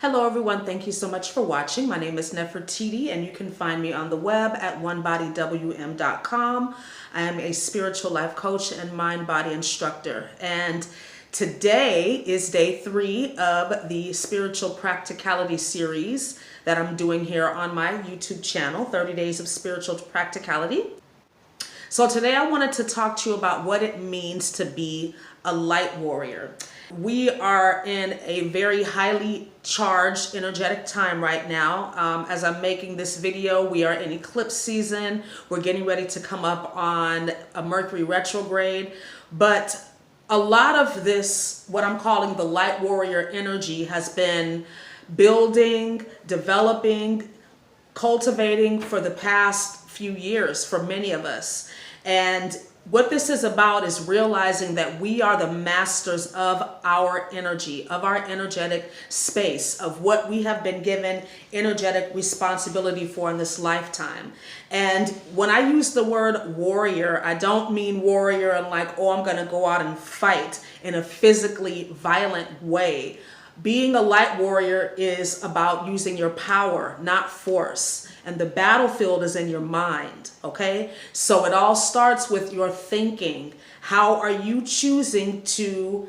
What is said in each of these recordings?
Hello everyone, thank you so much for watching. My name is Neferititi and you can find me on the web at onebodywm.com. I am a spiritual life coach and mind-body instructor. And today is day 3 of the Spiritual Practicality series that I'm doing here on my YouTube channel, 30 Days of Spiritual Practicality. So today I wanted to talk to you about what it means to be a light warrior. We are in a very highly charged energetic time right now. As I'm making this video, we are in eclipse season. We're getting ready to come up on a Mercury retrograde. But a lot of this, what I'm calling the light warrior energy, has been building, developing, cultivating for the past few years for many of us. And what this is about is realizing that we are the masters of our energy, of our energetic space, of what we have been given energetic responsibility for in this lifetime. And when I use the word warrior, I don't mean warrior and like, oh, I'm going to go out and fight in a physically violent way. Being a light warrior is about using your power, not force. And the battlefield is in your mind, okay? So it all starts with your thinking. How are you choosing to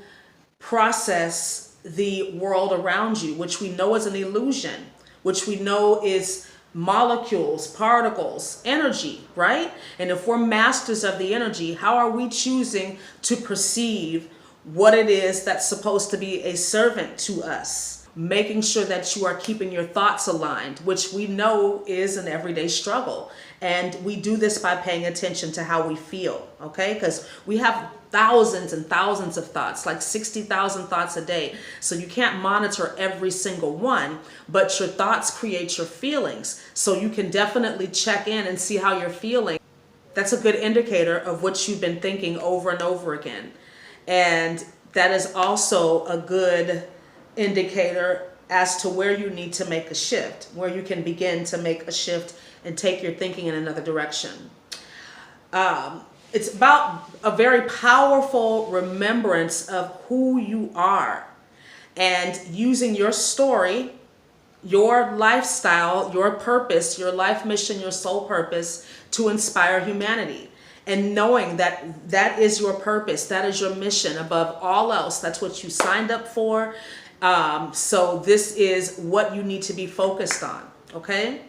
process the world around you, which we know is an illusion, which we know is molecules, particles, energy, right? And if we're masters of the energy, how are we choosing to perceive what it is that's supposed to be a servant to us? Making sure that you are keeping your thoughts aligned, which we know is an everyday struggle. And we do this by paying attention to how we feel, okay? Because we have thousands and thousands of thoughts, like 60,000 thoughts a day. So you can't monitor every single one, but your thoughts create your feelings. So you can definitely check in and see how you're feeling. That's a good indicator of what you've been thinking over and over again. And that is also a good indicator as to where you need to make a shift, where you can begin to make a shift and take your thinking in another direction. It's about a very powerful remembrance of who you are and using your story, your lifestyle, your purpose, your life mission, your soul purpose to inspire humanity. And knowing that that is your purpose, that is your mission above all else. That's what you signed up for. So this is what you need to be focused on, okay?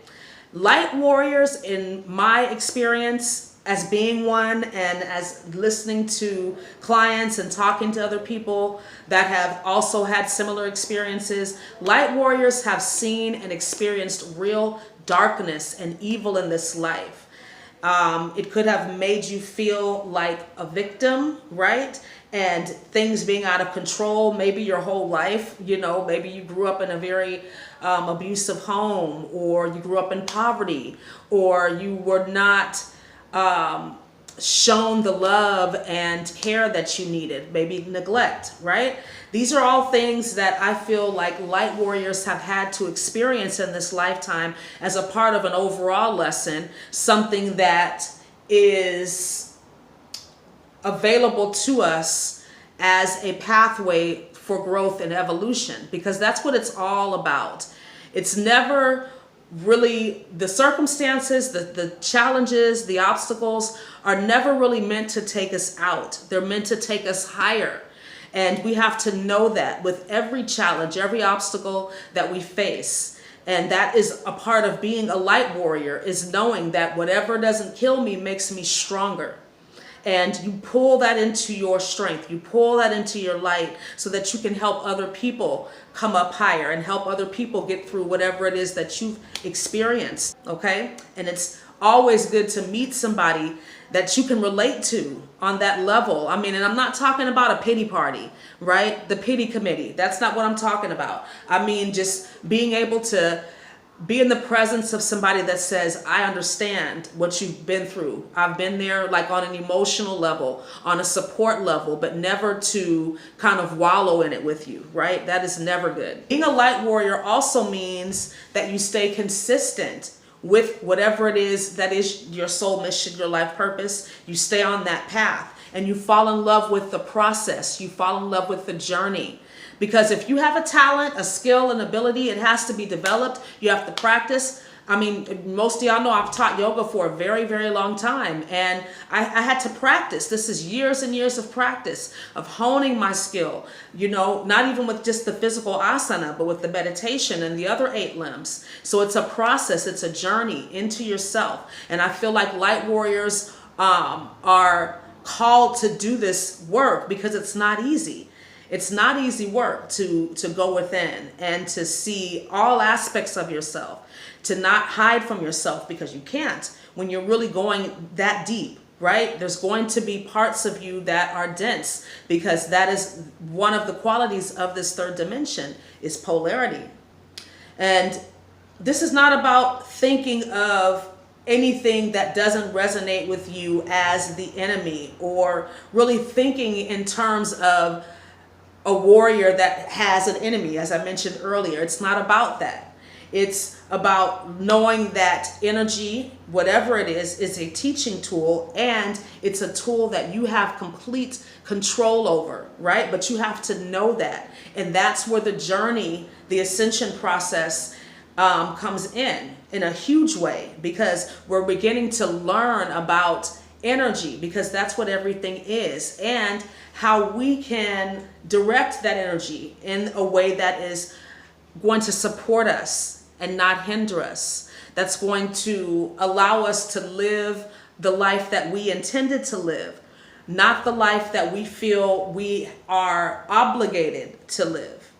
Light warriors, in my experience as being one and as listening to clients and talking to other people that have also had similar experiences, light warriors have seen and experienced real darkness and evil in this life. It could have made you feel like a victim, right? And things being out of control, maybe your whole life, you know, maybe you grew up in a very abusive home, or you grew up in poverty, or you were not shown the love and care that you needed, maybe neglect, right? These are all things that I feel like light warriors have had to experience in this lifetime as a part of an overall lesson, something that is available to us as a pathway for growth and evolution, because that's what it's all about. It's never really, the circumstances, the challenges, the obstacles are never really meant to take us out. They're meant to take us higher. And we have to know that with every challenge, every obstacle that we face. And that is a part of being a light warrior, is knowing that whatever doesn't kill me makes me stronger. And you pull that into your strength, you pull that into your light so that you can help other people come up higher and help other people get through whatever it is that you've experienced, okay? And it's always good to meet somebody that you can relate to on that level. I mean, and I'm not talking about a pity party, right? The pity committee, that's not what I'm talking about. I mean, just being able to be in the presence of somebody that says, I understand what you've been through. I've been there, like on an emotional level, on a support level, but never to kind of wallow in it with you, right? That is never good. Being a light warrior also means that you stay consistent with whatever it is that is your soul mission, your life purpose. You stay on that path and you fall in love with the process. You fall in love with the journey. Because if you have a talent, a skill, an ability, it has to be developed. You have to practice. I mean, most of y'all know I've taught yoga for a very, very long time, and I had to practice. This is years and years of practice, of honing my skill, you know, not even with just the physical asana, but with the meditation and the other 8 limbs. So it's a process, it's a journey into yourself. And I feel like light warriors are called to do this work because it's not easy. It's not easy work to go within and to see all aspects of yourself, to not hide from yourself, because you can't when you're really going that deep, right? There's going to be parts of you that are dense, because that is one of the qualities of this 3rd dimension, is polarity. And this is not about thinking of anything that doesn't resonate with you as the enemy, or really thinking in terms of a warrior that has an enemy. As I mentioned earlier, it's not about that. It's about knowing that energy, whatever it is a teaching tool, and it's a tool that you have complete control over, right? But you have to know that. And that's where the journey, the ascension process comes in a huge way, because we're beginning to learn about energy, because that's what everything is, and how we can direct that energy in a way that is going to support us and not hinder us. That's going to allow us to live the life that we intended to live, not the life that we feel we are obligated to live,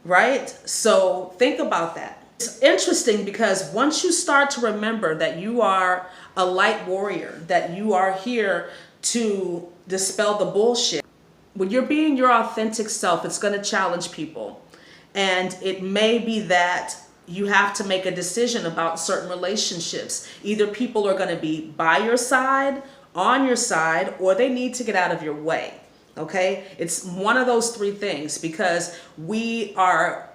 right? So think about that. It's interesting because once you start to remember that you are a light warrior, that you are here to dispel the bullshit, when you're being your authentic self, it's going to challenge people. And it may be that you have to make a decision about certain relationships. Either people are going to be by your side, on your side, or they need to get out of your way. Okay? It's one of those 3 things, because we are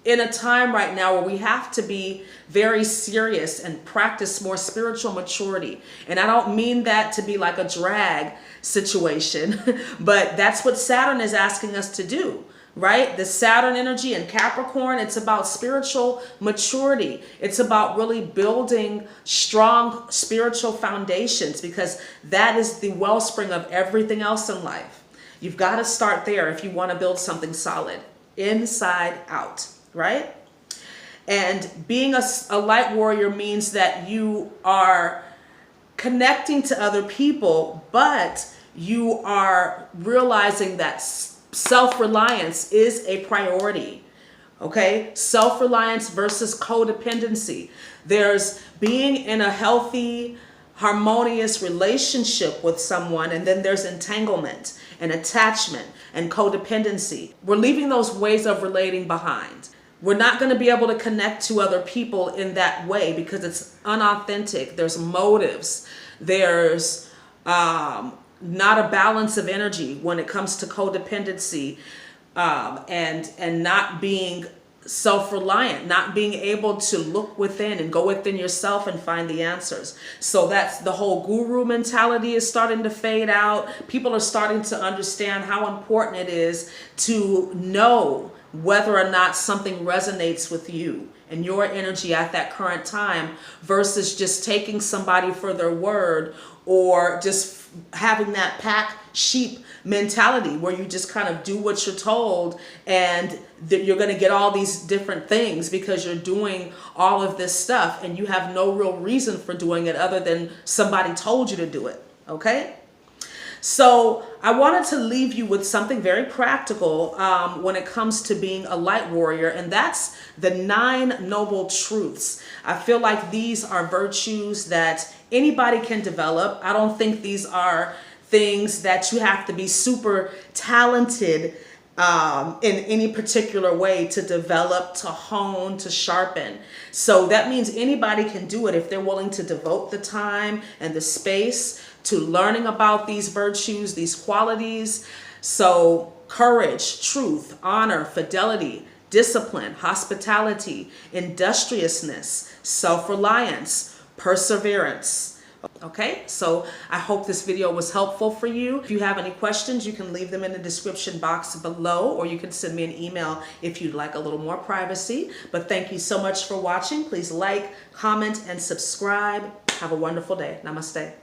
in a time right now where we have to be very serious and practice more spiritual maturity. And I don't mean that to be like a drag situation, but that's what Saturn is asking us to do, right? The Saturn energy in Capricorn, it's about spiritual maturity. It's about really building strong spiritual foundations, because that is the wellspring of everything else in life. You've got to start there if you want to build something solid, inside out. Right? And being a light warrior means that you are connecting to other people, but you are realizing that self-reliance is a priority. Okay? Self-reliance versus codependency. There's being in a healthy, harmonious relationship with someone, and then there's entanglement and attachment and codependency. We're leaving those ways of relating behind. We're not going to be able to connect to other people in that way because it's unauthentic. There's motives. There's not a balance of energy when it comes to codependency, and not being self-reliant, not being able to look within and go within yourself and find the answers. So that's the whole guru mentality is starting to fade out. People are starting to understand how important it is to know whether or not something resonates with you and your energy at that current time, versus just taking somebody for their word, or just having that pack sheep mentality where you just kind of do what you're told, and you're going to get all these different things because you're doing all of this stuff and you have no real reason for doing it other than somebody told you to do it. Okay? So I wanted to leave you with something very practical when it comes to being a light warrior, and that's the 9 noble truths. I feel like these are virtues that anybody can develop. I don't think these are things that you have to be super talented in any particular way to develop, to hone, to sharpen. So that means anybody can do it if they're willing to devote the time and the space to learning about these virtues, these qualities. So courage, truth, honor, fidelity, discipline, hospitality, industriousness, self-reliance, perseverance, Okay, so I hope this video was helpful for you. If you have any questions, you can leave them in the description box below, or you can send me an email if you'd like a little more privacy. But thank you so much for watching. Please like, comment, and subscribe. Have a wonderful day. Namaste.